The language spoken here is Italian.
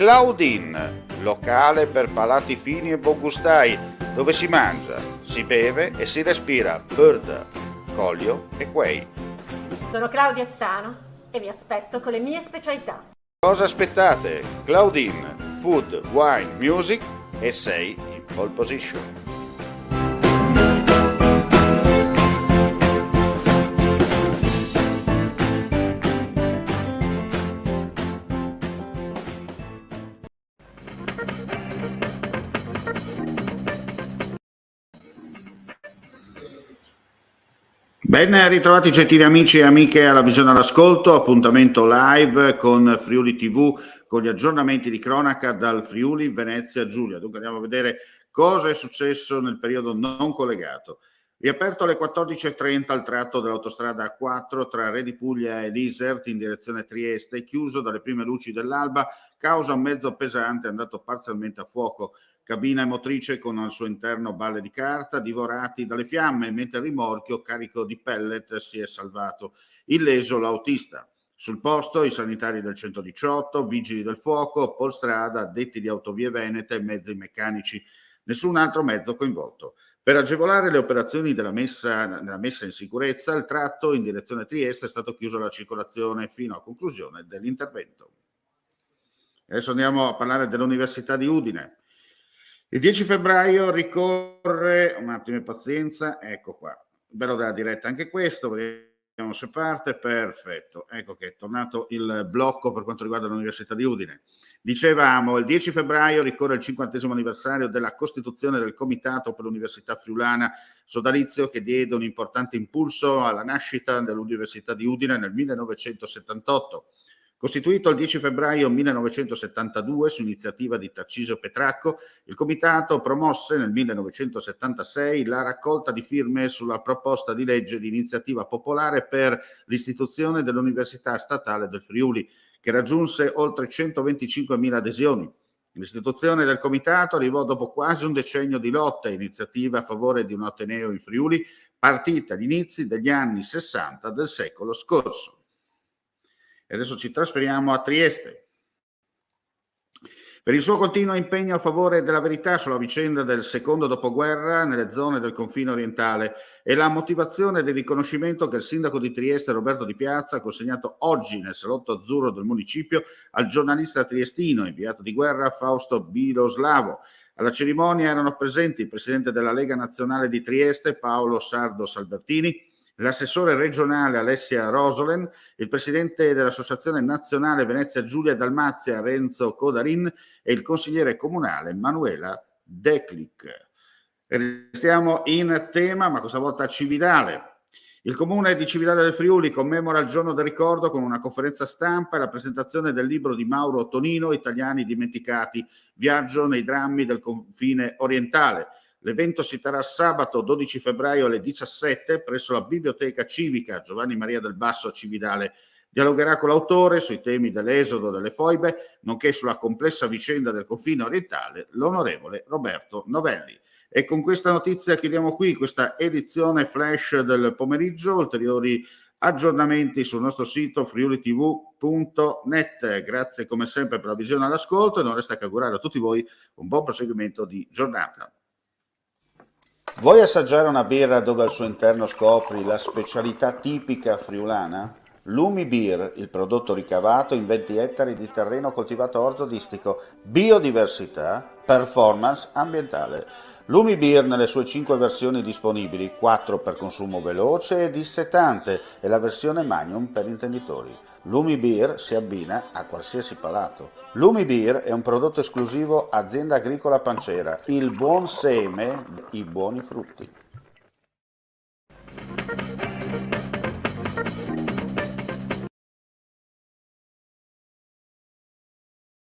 Claudine, locale per palati fini e buongustai, dove si mangia, si beve e si respira bird, Collio e Quay. Sono Claudia Zano e vi aspetto con le mie specialità. Cosa aspettate? Claudine, food, wine, music e sei in pole position. Ben ritrovati gentili amici e amiche alla visione all'ascolto, appuntamento live con Friuli TV, con gli aggiornamenti di cronaca dal Friuli Venezia Giulia. Dunque andiamo a vedere cosa è successo nel periodo non collegato. Riaperto alle 14.30 il tratto dell'autostrada A4 tra Re di Puglia e Lisert in direzione Trieste, chiuso dalle prime luci dell'alba, causa un mezzo pesante andato parzialmente a fuoco. Cabina e motrice con al suo interno balle di carta divorati dalle fiamme, mentre il rimorchio carico di pellet si è salvato. Illeso l'autista. Sul posto i sanitari del 118, vigili del fuoco, Polstrada, addetti di Autovie Venete e mezzi meccanici. Nessun altro mezzo coinvolto. Per agevolare le operazioni della messa in sicurezza, il tratto in direzione Trieste è stato chiuso alla circolazione fino a conclusione dell'intervento. Adesso andiamo a parlare dell'Università di Udine. Il 10 febbraio ricorre, un attimo di pazienza, ecco qua, bello della diretta anche questo, vediamo se parte, perfetto, ecco che è tornato il blocco per quanto riguarda l'Università di Udine. Dicevamo, il 10 febbraio ricorre il 50° anniversario della costituzione del Comitato per l'Università Friulana, sodalizio che diede un importante impulso alla nascita dell'Università di Udine nel 1978. Costituito il 10 febbraio 1972 su iniziativa di Tarcisio Petracco, il Comitato promosse nel 1976 la raccolta di firme sulla proposta di legge di iniziativa popolare per l'istituzione dell'Università Statale del Friuli, che raggiunse oltre 125.000 adesioni. L'istituzione del Comitato arrivò dopo quasi un decennio di lotta e iniziativa a favore di un ateneo in Friuli, partita agli inizi degli anni 60 del secolo scorso. E adesso ci trasferiamo a Trieste. Per il suo continuo impegno a favore della verità sulla vicenda del secondo dopoguerra nelle zone del confine orientale e la motivazione del riconoscimento che il sindaco di Trieste Roberto Di Piazza ha consegnato oggi nel salotto azzurro del municipio al giornalista triestino inviato di guerra Fausto Biloslavo. Alla cerimonia erano presenti il presidente della Lega Nazionale di Trieste Paolo Sardo Salbertini, l'assessore regionale Alessia Rosolen, il presidente dell'Associazione Nazionale Venezia Giulia Dalmazia Renzo Codarin e il consigliere comunale Manuela Declic. Restiamo in tema, ma questa volta a Cividale. Il comune di Cividale del Friuli commemora il giorno del ricordo con una conferenza stampa e la presentazione del libro di Mauro Tonino, Italiani dimenticati, viaggio nei drammi del confine orientale. L'evento si terrà sabato 12 febbraio alle 17 presso la Biblioteca Civica Giovanni Maria del Basso a Cividale. Dialogherà con l'autore sui temi dell'esodo delle foibe, nonché sulla complessa vicenda del confine orientale, l'onorevole Roberto Novelli. E con questa notizia chiudiamo qui questa edizione flash del pomeriggio. Ulteriori aggiornamenti sul nostro sito friulitv.net. Grazie come sempre per la visione all'ascolto e non resta che augurare a tutti voi un buon proseguimento di giornata. Vuoi assaggiare una birra dove al suo interno scopri la specialità tipica friulana? Lumi Beer, il prodotto ricavato in 20 ettari di terreno coltivato orzodistico, biodiversità, performance ambientale. Lumi Beer nelle sue 5 versioni disponibili, 4 per consumo veloce e dissetante e la versione Magnum per intenditori. Lumi Beer si abbina a qualsiasi palato. Lumi Beer è un prodotto esclusivo Azienda Agricola Pancera, il buon seme, i buoni frutti.